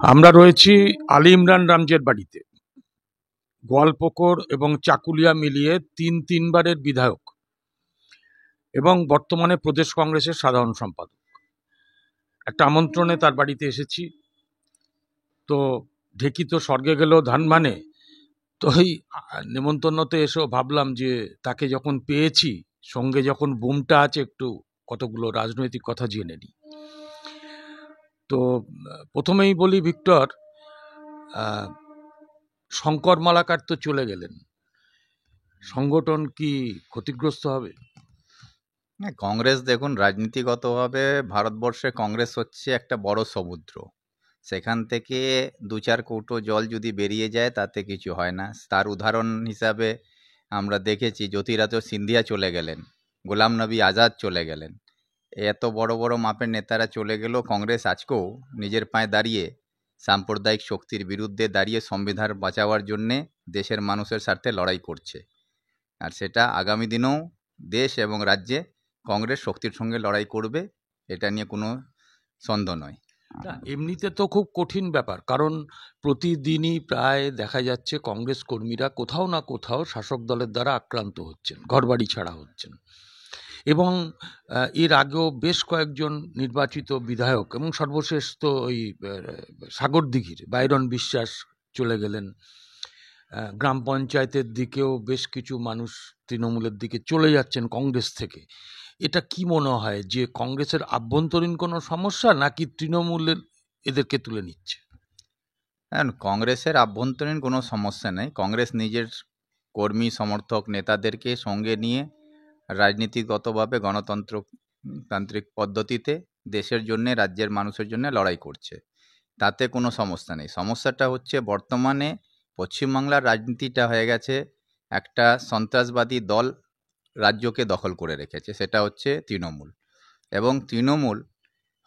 আমরা রয়েছি আলী ইমরান রামজের বাড়িতে। গোয়ালপুকুর এবং চাকুলিয়া মিলিয়ে তিনবারের বিধায়ক এবং বর্তমানে প্রদেশ কংগ্রেসের সাধারণ সম্পাদক। একটা আমন্ত্রণে তার বাড়িতে এসেছি। তো ঢেকি তো স্বর্গে গেলেও ধান মানে, তো এই নেমন্তন্নতে এসেও ভাবলাম যে তাকে যখন পেয়েছি, সঙ্গে যখন বুমটা আছে, একটু কতগুলো রাজনৈতিক কথা জেনে নিই। তো প্রথমেই বলি, ভিক্টর, শঙ্কর মালাকার তো চলে গেলেন, সংগঠন কি ক্ষতিগ্রস্ত হবে? কংগ্রেস দেখুন, রাজনীতিগতভাবে ভারতবর্ষে কংগ্রেস হচ্ছে একটা বড় সমুদ্র। সেখান থেকে দু চার কৌটো জল যদি বেরিয়ে যায় তাতে কিছু হয় না। তার উদাহরণ হিসাবে আমরা দেখেছি জ্যোতিরাদিত্য সিন্ধিয়া চলে গেলেন, গোলাম নবী আজাদ চলে গেলেন। এত বড় বড় মাপের নেতারা চলে গেলেও কংগ্রেস আজকেও নিজের পায়ে দাঁড়িয়ে সাম্প্রদায়িক শক্তির বিরুদ্ধে দাঁড়িয়ে সংবিধান বাঁচাবার জন্যে দেশের মানুষের স্বার্থে লড়াই করছে। আর সেটা আগামী দিনেও দেশ এবং রাজ্যে কংগ্রেস শক্তির সঙ্গে লড়াই করবে, এটা নিয়ে কোনো সন্দেহ নয়। না, এমনিতে তো খুব কঠিন ব্যাপার, কারণ প্রতিদিনই প্রায় দেখা যাচ্ছে কংগ্রেস কর্মীরা কোথাও না কোথাও শাসক দলের দ্বারা আক্রান্ত হচ্ছেন, ঘরবাড়ি ছাড়া হচ্ছেন। এবং এর আগেও বেশ কয়েকজন নির্বাচিত বিধায়ক, এবং সর্বশেষ তো ওই সাগরদিঘির বাইরন বিশ্বাস চলে গেলেন। গ্রাম পঞ্চায়েতের দিকেও বেশ কিছু মানুষ তৃণমূলের দিকে চলে যাচ্ছেন কংগ্রেস থেকে। এটা কি মনে হয় যে কংগ্রেসের আভ্যন্তরীণ কোনো সমস্যা, নাকি তৃণমূলের এদেরকে তুলে নিচ্ছে? কংগ্রেসের আভ্যন্তরীণ কোনো সমস্যা নেই। কংগ্রেস নিজের কর্মী সমর্থক নেতাদেরকে সঙ্গে নিয়ে রাজনীতিগতভাবে গণতন্ত্রতান্ত্রিক পদ্ধতিতে দেশের জন্য, রাজ্যের মানুষের জন্য লড়াই করছে, তাতে কোনো সমস্যা নেই। সমস্যাটা হচ্ছে বর্তমানে পশ্চিমবাংলার রাজনীতিটা হয়ে গেছে একটা সন্ত্রাসবাদী দল রাজ্যকে দখল করে রেখেছে, সেটা হচ্ছে তৃণমূল। এবং তৃণমূল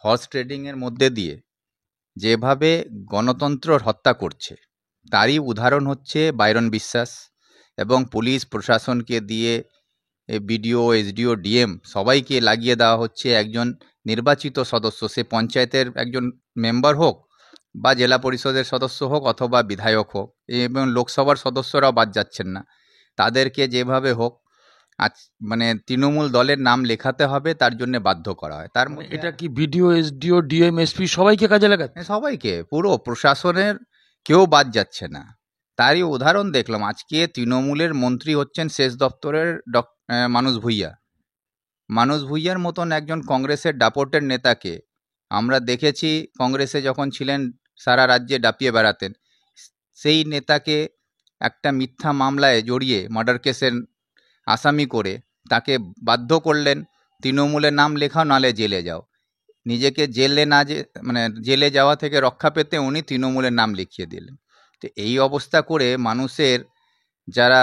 হর্স ট্রেডিংয়ের মধ্যে দিয়ে যেভাবে গণতন্ত্র হত্যা করছে, তারই উদাহরণ হচ্ছে বাইরন বিশ্বাস। এবং পুলিশ প্রশাসনকে দিয়ে বিডিও, এসডিও, ডিএম সবাইকে লাগিয়ে দেওয়া হচ্ছে একজন নির্বাচিত সদস্য, সে পঞ্চায়েতের একজন মেম্বার হোক বা জেলা পরিষদের সদস্য হোক অথবা বিধায়ক হোক, এবং লোকসভার সদস্যরাও বাদ যাচ্ছেন না, তাদেরকে যেভাবে হোক মানে তৃণমূল দলের নাম লেখাতে হবে, তার জন্য বাধ্য করা হয়। তার মধ্যে এটা কি বিডিও, এসডিও, ডিএম, এসপি সবাইকে কাজে লাগাচ্ছে? সবাইকে, পুরো প্রশাসনের কেউ বাদ যাচ্ছে না। তারই উদাহরণ দেখলাম আজকে তৃণমূলের মন্ত্রী হচ্ছেন সেচ দপ্তরের মানস ভুঁইয়া। মানস ভুঁইয়ার মতন একজন কংগ্রেসের দাপটের নেতাকে আমরা দেখেছি কংগ্রেসে যখন ছিলেন সারা রাজ্যে ডাপিয়ে বেড়াতেন। সেই নেতাকে একটা মিথ্যা মামলায় জড়িয়ে মার্ডার কেসের আসামি করে তাকে বাধ্য করলেন তৃণমূলের নাম লেখাও, নালে জেলে যাও। নিজেকে জেলে না মানে জেলে যাওয়া থেকে রক্ষা পেতে উনি তৃণমূলের নাম লিখিয়ে দিলেন। তো এই অবস্থা করে মানুষের যারা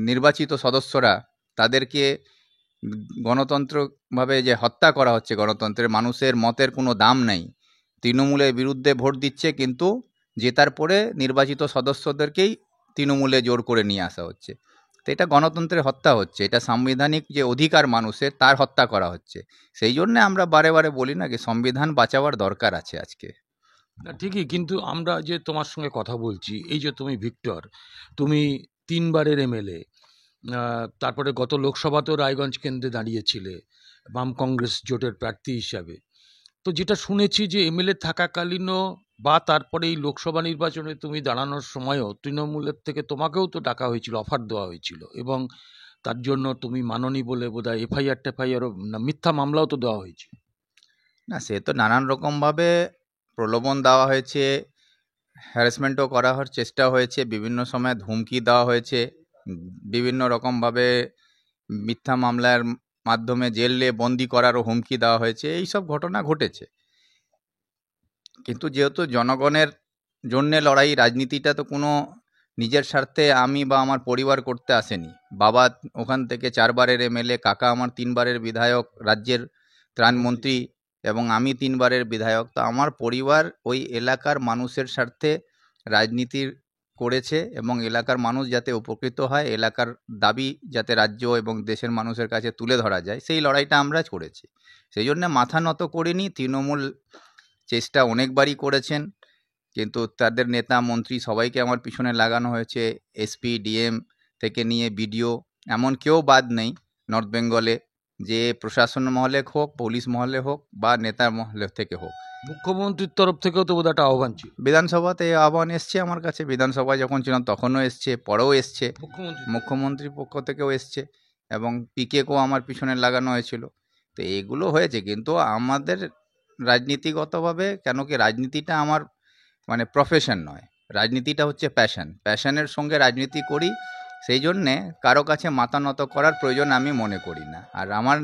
নির্বাচিত সদস্যরা, তাদেরকে গণতন্ত্রভাবে যে হত্যা করা হচ্ছে, গণতন্ত্রের মানুষের মতের কোনো দাম নেই। তৃণমূলের বিরুদ্ধে ভোট দিচ্ছে, কিন্তু জেতার পরে নির্বাচিত সদস্যদেরকেই তৃণমূলে জোর করে নিয়ে আসা হচ্ছে। তো এটা গণতন্ত্রের হত্যা হচ্ছে, এটা সাংবিধানিক যে অধিকার মানুষের, তার হত্যা করা হচ্ছে। সেই জন্য আমরা বারে বারে বলি না যে সংবিধান বাঁচাবার দরকার আছে আজকে। না, ঠিকই, কিন্তু আমরা যে তোমার সঙ্গে কথা বলছি, এই যে তুমি ভিক্টর, তুমি তিনবারের এমএলএ, তারপরে গত লোকসভাতেও রায়গঞ্জ কেন্দ্রে দাঁড়িয়েছিলে বাম কংগ্রেস জোটের প্রার্থী হিসাবে। তো যেটা শুনেছি যে এমএলএ থাকাকালীনও বা তারপরে এই লোকসভা নির্বাচনে তুমি দাঁড়ানোর সময়ও তৃণমূলের থেকে তোমাকেও তো ডাকা হয়েছিল, অফার দেওয়া হয়েছিল, এবং তার জন্য তুমি মাননি বলে বোধহয় এফআইআর টেফআইআরও, মিথ্যা মামলাও তো দেওয়া হয়েছিল। না, সে তো নানান রকমভাবে প্রলোভন দেওয়া হয়েছে, হ্যারাসমেন্টও করার চেষ্টা হয়েছে, বিভিন্ন সময় হুমকি দেওয়া হয়েছে, বিভিন্ন রকমভাবে মিথ্যা মামলার মাধ্যমে জেলে বন্দি করারও হুমকি দেওয়া হয়েছে। এই সব ঘটনা ঘটেছে। কিন্তু যেহেতু জনগণের জন্যে লড়াই, রাজনীতিটা তো কোনো নিজের স্বার্থে আমি বা আমার পরিবার করতে আসেনি। বাবা ওখান থেকে 4বারের এমএলএ, কাকা আমার 3বারের বিধায়ক, রাজ্যের ত্রাণমন্ত্রী, এবং আমি 3বারের বিধায়ক। তো আমার পরিবার ওই এলাকার মানুষের স্বার্থে রাজনীতি করেছে, এবং এলাকার মানুষ যাতে উপকৃত হয়, এলাকার দাবি যাতে রাজ্য এবং দেশের মানুষের কাছে তুলে ধরা যায়, সেই লড়াইটা আমরা করেছি। সেই জন্য মাথা নত করিনি। তৃণমূল চেষ্টা অনেকবারই করেছেন, কিন্তু তাদের নেতা মন্ত্রী সবাইকে আমার পিছনে লাগানো হয়েছে, এসপি ডিএম থেকে নিয়ে বিডিও, এমন কেউ বাদ নেই নর্থ বেঙ্গলে, যে প্রশাসন মহলে হোক, পুলিশ মহলে হোক বা নেতার মহলে থেকে হোক। মুখ্যমন্ত্রীর তরফ থেকেও তো বোধহয় একটা আহ্বান ছিল। বিধানসভাতে এই আহ্বান এসছে আমার কাছে, বিধানসভায় যখন ছিলাম তখনও এসছে, পরেও এসছে, মুখ্যমন্ত্রী মুখ্যমন্ত্রীর পক্ষ থেকেও এসছে, এবং পিকেকেও আমার পিছনে লাগানো হয়েছিল। তো এগুলো হয়েছে, কিন্তু আমাদের রাজনীতিগতভাবে, কেন কি রাজনীতিটা আমার মানে প্রফেশন নয়, রাজনীতিটা হচ্ছে প্যাশন, প্যাশনের সঙ্গে রাজনীতি করি, সেই জন্যে কারো কাছে মাথা নত করার প্রয়োজন আমি মনে করি না। আর আমার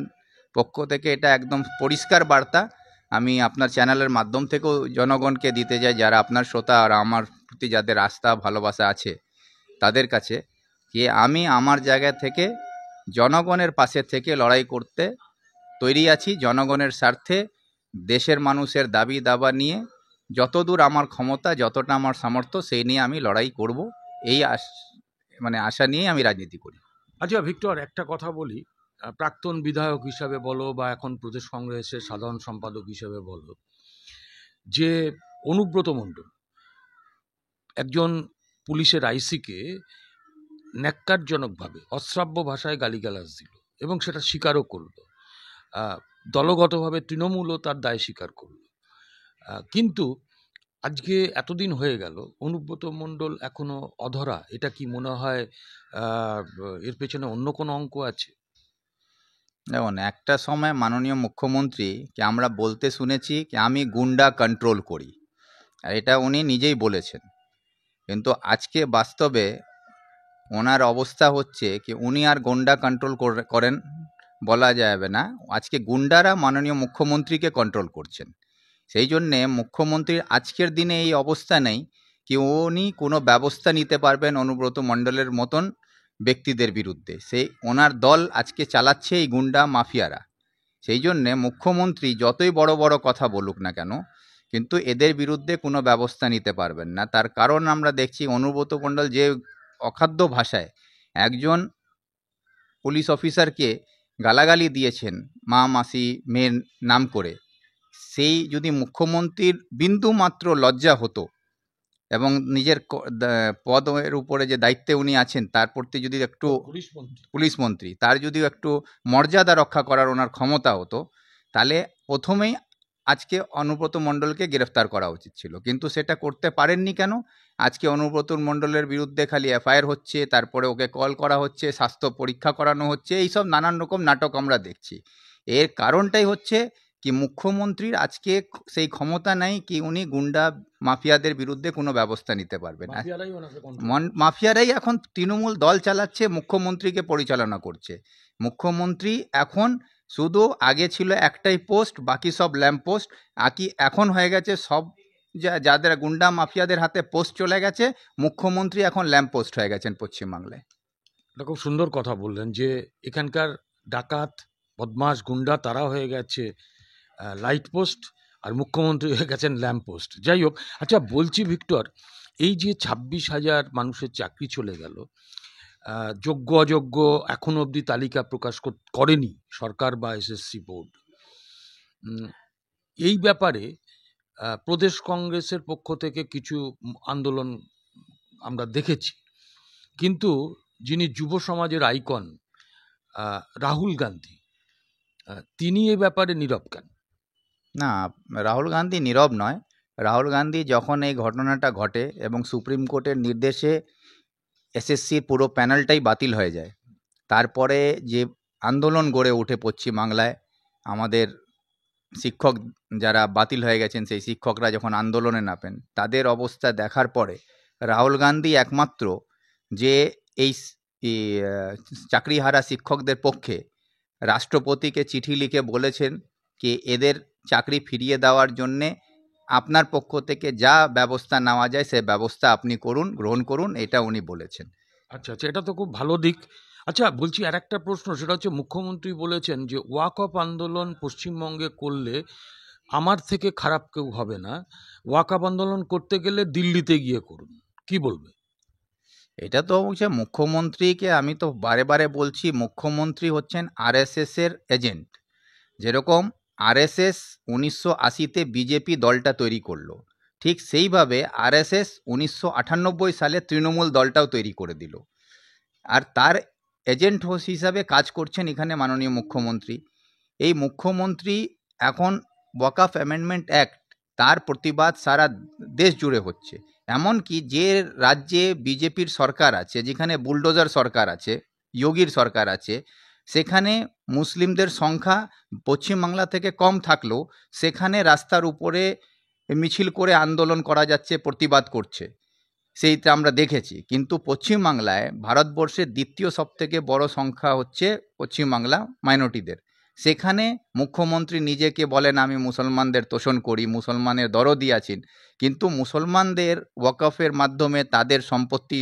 পক্ষ থেকে এটা একদম পরিষ্কার বার্তা আমি আপনার চ্যানেলের মাধ্যম থেকেও জনগণকে দিতে চাই, যারা আপনার শ্রোতা আর আমার প্রতি যাদের আস্থা ভালোবাসা আছে তাদের কাছে, যে আমি আমার জায়গা থেকে জনগণের পাশে থেকে লড়াই করতে তৈরি আছি, জনগণের স্বার্থে, দেশের মানুষের দাবি দাবা নিয়ে যতদূর আমার ক্ষমতা, যতটা আমার সামর্থ্য, সেই নিয়ে আমি লড়াই করব, এই আশা নিয়ে আমি রাজনীতি করি। আচ্ছা ভিক্টর, একটা কথা বলি, প্রাক্তন বিধায়ক হিসাবে বলো বা এখন প্রদেশ কংগ্রেসের সাধারণ সম্পাদক হিসেবে বলো, যে অনুব্রত মণ্ডল একজন পুলিশের আইসিকে ন্যাক্কারজনকভাবে অশ্রাব্য ভাষায় গালিগালাজ দিল এবং সেটা স্বীকারও করলো, দলগতভাবে তৃণমূলও তার দায় স্বীকার করলো, কিন্তু আজকে এতদিন হয়ে গেল অনুব্রত মণ্ডল এখনো অধরা। এটা কি মনে হয় এর পেছনে অন্য কোনো অঙ্ক আছে? দেখুন, একটা সময় মাননীয় মুখ্যমন্ত্রীকে আমরা বলতে শুনেছি কি আমি গুন্ডা কন্ট্রোল করি, আর এটা উনি নিজেই বলেছেন। কিন্তু আজকে বাস্তবে ওনার অবস্থা হচ্ছে কি উনি আর গুন্ডা কন্ট্রোল করেন বলা যাবে না, আজকে গুন্ডারা মাননীয় মুখ্যমন্ত্রীকে কন্ট্রোল করছেন। সেই জন্যে মুখ্যমন্ত্রীর আজকের দিনে এই অবস্থা নেই কি উনি কোনো ব্যবস্থা নিতে পারবেন অনুব্রত মণ্ডলের মতন ব্যক্তিদের বিরুদ্ধে, সেই ওনার দল আজকে চালাচ্ছে এই গুন্ডা মাফিয়ারা। সেই জন্যে মুখ্যমন্ত্রী যতই বড় বড় কথা বলুক না কেন, কিন্তু এদের বিরুদ্ধে কোনো ব্যবস্থা নিতে পারবেন না। তার কারণ আমরা দেখছি অনুব্রত মণ্ডল যে অখাদ্য ভাষায় একজন পুলিশ অফিসারকে গালাগালি দিয়েছেন, মা মাসি মেয়ের নাম করে, সেই যদি মুখ্যমন্ত্রীর বিন্দু মাত্র লজ্জা হতো এবং নিজের পদের উপরে যে দায়িত্বে উনি আছেন তার প্রতি যদি একটু, পুলিশ মন্ত্রী, তার যদি একটু মর্যাদা রক্ষা করার ওনার ক্ষমতা হতো, তাহলে প্রথমেই আজকে অনুব্রত মণ্ডলকে গ্রেফতার করা উচিত ছিল, কিন্তু সেটা করতে পারেননি। কেন? আজকে অনুব্রত মণ্ডলের বিরুদ্ধে খালি এফআইআর হচ্ছে, তারপরে ওকে কল করা হচ্ছে, স্বাস্থ্য পরীক্ষা করানো হচ্ছে, এইসব নানান রকম নাটক আমরা দেখছি। এর কারণটাই হচ্ছে কি মুখ্যমন্ত্রীর আজকে সেই ক্ষমতা নাই কি উনি গুন্ডা মাফিয়াদের বিরুদ্ধে কোনো ব্যবস্থা নিতে পারবেন। মাফিয়ারাই এখন তৃণমূল দল চালাচ্ছে, মুখ্যমন্ত্রীকে পরিচালনা করছে। মুখ্যমন্ত্রী এখন শুধু, আগে ছিল একটাই পোস্ট, বাকি সব ল্যাম্প পোস্ট, এখন হয়ে গেছে সব যাদের গুন্ডা মাফিয়াদের হাতে পোস্ট চলে গেছে, মুখ্যমন্ত্রী এখন ল্যাম্প পোস্ট হয়ে গেছেন পশ্চিমবাংলায়। এটা খুব সুন্দর কথা বললেন যে এখানকার ডাকাত বদমাস গুন্ডা তারা হয়ে গেছে লাইট পোস্ট আর মুখ্যমন্ত্রী হয়ে গেছেন ল্যাম্প পোস্ট। যাই হোক, আচ্ছা বলছি ভিক্টর, এই যে 26,000 মানুষের চাকরি চলে গেল, যোগ্য অযোগ্য এখনো অবধি তালিকা প্রকাশ করেনি সরকার বা এসএসসি বোর্ড, এই ব্যাপারে প্রদেশ কংগ্রেসের পক্ষ থেকে কিছু আন্দোলন আমরা দেখেছি, কিন্তু যিনি যুব সমাজের আইকন রাহুল গান্ধী, তিনি এ ব্যাপারে নীরব কেন? না, রাহুল গান্ধী নীরব নয়। রাহুল গান্ধী যখন এই ঘটনাটা ঘটে এবং সুপ্রিম কোর্টের নির্দেশে এসএসসির পুরো প্যানেলটাই বাতিল হয়ে যায়, তারপরে যে আন্দোলন গড়ে ওঠে পশ্চিমবাংলায়, আমাদের শিক্ষক যারা বাতিল হয়ে গেছেন সেই শিক্ষকরা যখন আন্দোলনে নামেন, তাদের অবস্থা দেখার পরে রাহুল গান্ধী একমাত্র যে এই চাকরিহারা শিক্ষকদের পক্ষে রাষ্ট্রপতিকে চিঠি লিখে বলেছেন কি এদের চাকরি ফিরিয়ে দেওয়ার জন্যে আপনার পক্ষ থেকে যা ব্যবস্থা নেওয়া যায় সে ব্যবস্থা আপনি গ্রহণ করুন, এটা উনি বলেছেন। আচ্ছা আচ্ছা, এটা তো খুব ভালো দিক। আচ্ছা বলছি, আর একটা প্রশ্ন, সেটা হচ্ছে মুখ্যমন্ত্রী বলেছেন যে ওয়াক অফ আন্দোলন পশ্চিমবঙ্গে করলে আমার থেকে খারাপ কেউ হবে না, ওয়াক অফ আন্দোলন করতে গেলে দিল্লিতে গিয়ে করুন, কি বলবে? এটা তো হচ্ছে মুখ্যমন্ত্রীকে, আমি তো বারে বারে বলছি, মুখ্যমন্ত্রী হচ্ছেন আরএসএস এর এজেন্ট। যেরকম আরএসএস 1980-তে বিজেপি দলটা তৈরি করলো, ঠিক সেইভাবে আরএসএস 1998 সালে তৃণমূল দলটাও তৈরি করে দিল, আর তার এজেন্ট হিসাবে কাজ করছেন এখানে মাননীয় মুখ্যমন্ত্রী। এই মুখ্যমন্ত্রী এখন ওয়াকফ অ্যামেন্ডমেন্ট অ্যাক্ট, তার প্রতিবাদ সারা দেশ জুড়ে হচ্ছে। এমনকি যে রাজ্যে বিজেপির সরকার আছে, যেখানে বুলডোজার সরকার আছে, যোগীর সরকার আছে, সেখানে মুসলিমদের সংখ্যা পশ্চিমবাংলা থেকে কম থাকলেও সেখানে রাস্তার উপরে মিছিল করে আন্দোলন করা যাচ্ছে, প্রতিবাদ করছে, সেইটা আমরা দেখেছি। কিন্তু পশ্চিমবাংলায় ভারতবর্ষের দ্বিতীয় সবথেকে বড় সংখ্যা হচ্ছে পশ্চিমবাংলা মাইনরিটিদের। সেখানে মুখ্যমন্ত্রী নিজেকে বলেন আমি মুসলমানদের তোষণ করি, মুসলমানের দরদি আছেন, কিন্তু মুসলমানদের ওয়াকফের মাধ্যমে তাদের সম্পত্তি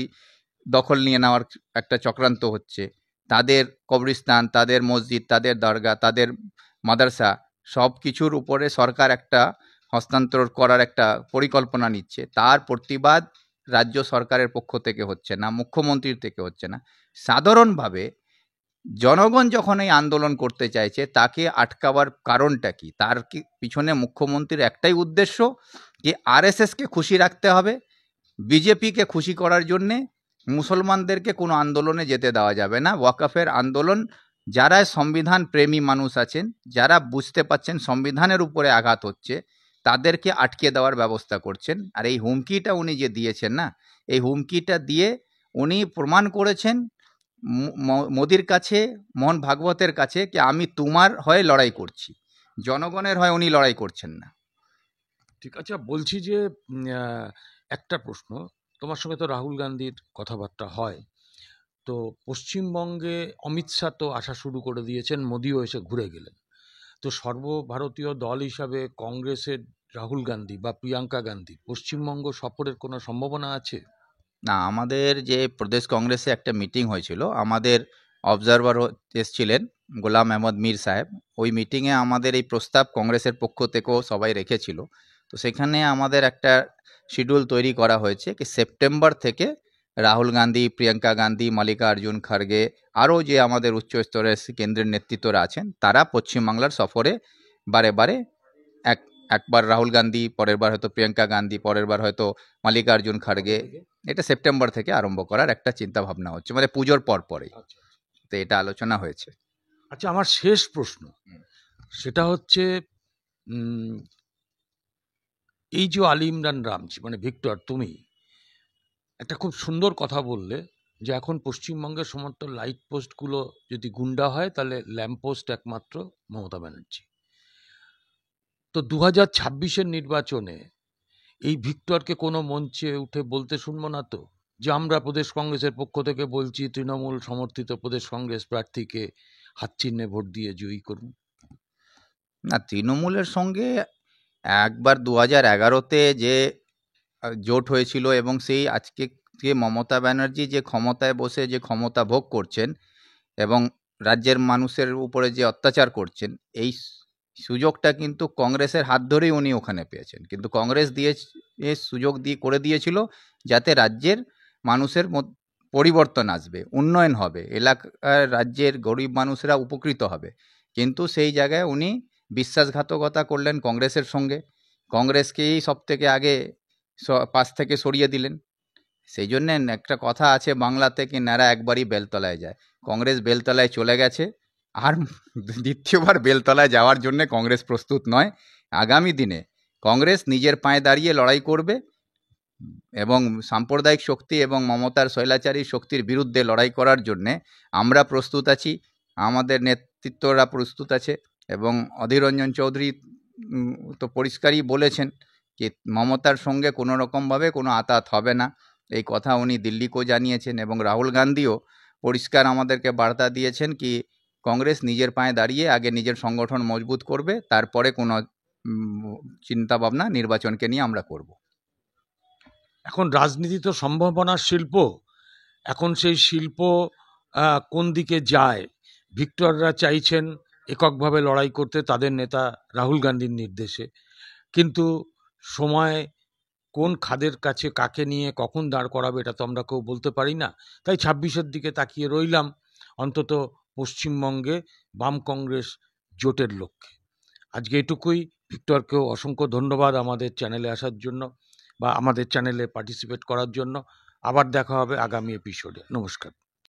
দখল নিয়ে নেওয়ার একটা চক্রান্ত হচ্ছে। তাদের কবরস্থান, তাদের মসজিদ, তাদের দরগা, তাদের মাদ্রাসা সব কিছুর উপরে সরকার একটা হস্তান্তর করার একটা পরিকল্পনা নিচ্ছে। তার প্রতিবাদ রাজ্য সরকারের পক্ষ থেকে হচ্ছে না, মুখ্যমন্ত্রীর থেকে হচ্ছে না, সাধারণভাবে জনগণ যখন এই আন্দোলন করতে চাইছে তাকে আটকাবার কারণটা কি? তার কি পিছনে মুখ্যমন্ত্রীর একটাই উদ্দেশ্য, যে আরএসএসকে খুশি রাখতে হবে, বিজেপিকে খুশি করার জন্যে মুসলমানদেরকে কোনো আন্দোলনে যেতে দেওয়া যাবে না। ওয়াকফের আন্দোলন, যারা সংবিধান প্রেমী মানুষ আছেন, যারা বুঝতে পাচ্ছেন সংবিধানের উপরে আঘাত হচ্ছে, তাদেরকে আটকে দেওয়ার ব্যবস্থা করছেন। আর এই হুমকিটা উনি যে দিয়েছেন না, এই হুমকিটা দিয়ে উনি প্রমাণ করেছেন মোদির কাছে, মোহন ভাগবতের কাছে, কি আমি তোমার হয়ে লড়াই করছি, জনগণের হয়ে উনি লড়াই করছেন না। ঠিক আছে, বলছি যে একটা প্রশ্ন, তোমার সঙ্গে তো রাহুল গান্ধীর কথাবার্তা হয়, তো পশ্চিমবঙ্গে অমিত শাহ তো আসা শুরু করে দিয়েছেন, মোদিও এসে ঘুরে গেলেন, তো সর্বভারতীয় দল হিসাবে কংগ্রেসের রাহুল গান্ধী বা প্রিয়াঙ্কা গান্ধী পশ্চিমবঙ্গ সফরের কোনো সম্ভাবনা আছে? না, আমাদের যে প্রদেশ কংগ্রেসে একটা মিটিং হয়েছিল, আমাদের অবজারভার এসছিলেন গোলাম আহমদ মীর সাহেব। ওই মিটিংয়ে আমাদের এই প্রস্তাব কংগ্রেসের পক্ষ থেকেও সবাই রেখেছিল। তো সেখানে আমাদের একটা শিডিউল তৈরি করা হয়েছে কি সেপ্টেম্বর থেকে রাহুল গান্ধী, প্রিয়াঙ্কা গান্ধী, মাল্লিকার্জুন খার্গে, আরও যে আমাদের উচ্চ স্তরের কেন্দ্রের নেতৃত্বরা আছেন, তারা পশ্চিমবাংলার সফরে বারে বারে একবার রাহুল গান্ধী, পরের বার হয়তো প্রিয়াঙ্কা গান্ধী, পরের বার হয়তো মাল্লিকার্জুন খার্গে, এটা সেপ্টেম্বর থেকে আরম্ভ করার একটা চিন্তা ভাবনা হচ্ছে, মানে পুজোর পর পরেই। তো এটা আলোচনা হয়েছে। আচ্ছা, আমার শেষ প্রশ্ন সেটা হচ্ছে, এই যে আলী ইমরান রামজি মানে ভিক্টর, তুমি একটা খুব সুন্দর কথা বললে যে এখন পশ্চিমবঙ্গের সমস্ত লাইট পোস্টগুলো যদি গুন্ডা হয় তাহলে ল্যাম্প পোস্ট একমাত্র মমতা ব্যানার্জি। তো 2026-এর নির্বাচনে এই ভিক্টরকে কোনো মঞ্চে উঠে বলতে শুনবো না তো, যে আমরা প্রদেশ কংগ্রেসের পক্ষ থেকে বলছি তৃণমূল সমর্থিত প্রদেশ কংগ্রেস প্রার্থীকে হাত চিহ্নে ভোট দিয়ে জয়ী করুন? না, তৃণমূলের সঙ্গে একবার 2011-তে যে জোট হয়েছিল, এবং সেই আজকে যে মমতা ব্যানার্জি যে ক্ষমতায় বসে যে ক্ষমতা ভোগ করছেন এবং রাজ্যের মানুষের উপরে যে অত্যাচার করছেন, এই সুযোগটা কিন্তু কংগ্রেসের হাত ধরেই উনি ওখানে পেয়েছেন। কিন্তু কংগ্রেস দিয়ে সুযোগ দিয়ে করে দিয়েছিল যাতে রাজ্যের মানুষের পরিবর্তন আসবে, উন্নয়ন হবে, এলাকার রাজ্যের গরিব মানুষরা উপকৃত হবে। কিন্তু সেই জায়গায় উনি বিশ্বাসঘাতকতা করলেন কংগ্রেসের সঙ্গে, কংগ্রেসকেই সব থেকে আগে পাশ থেকে সরিয়ে দিলেন। সেই জন্যে একটা কথা আছে বাংলাতে, কি ন্যাড়া একবারই বেলতলায় যায়। কংগ্রেস বেলতলায় চলে গেছে, আর দ্বিতীয়বার বেলতলায় যাওয়ার জন্য কংগ্রেস প্রস্তুত নয়। আগামী দিনে কংগ্রেস নিজের পায়ে দাঁড়িয়ে লড়াই করবে এবং সাম্প্রদায়িক শক্তি এবং মমতার স্বৈরাচারী শক্তির বিরুদ্ধে লড়াই করার জন্যে আমরা প্রস্তুত আছি, আমাদের নেতৃত্বরা প্রস্তুত আছে। এবং অধীর রঞ্জন চৌধুরী তো পরিষ্কারই বলেছেন যে মমতার সঙ্গে কোনো রকমভাবে কোনো আতাত হবে না, এই কথা উনি দিল্লিকেও জানিয়েছেন। এবং রাহুল গান্ধীও পরিষ্কার আমাদেরকে বার্তা দিয়েছেন কি কংগ্রেস নিজের পায়ে দাঁড়িয়ে আগে নিজের সংগঠন মজবুত করবে, তারপরে কোনো চিন্তাভাবনা নির্বাচনকে নিয়ে আমরা করব। এখন রাজনীতি তো সম্ভাবনার শিল্প, এখন সেই শিল্প কোন দিকে যায়? ভিক্টররা চাইছেন এককভাবে লড়াই করতে তাদের নেতা রাহুল গান্ধীর নির্দেশে, কিন্তু সময় কোন খাদের কাছে কাকে নিয়ে কখন দাঁড় করাবে এটা তো আমরা কেউ বলতে পারি না। তাই 26-এর দিকে তাকিয়ে রইলাম, অন্তত পশ্চিমবঙ্গে বাম কংগ্রেস জোটের লক্ষ্যে। আজকে এটুকুই। ভিক্টরকেও অসংখ্য ধন্যবাদ আমাদের চ্যানেলে আসার জন্য বা আমাদের চ্যানেলে পার্টিসিপেট করার জন্য। আবার দেখা হবে আগামী এপিসোডে। নমস্কার।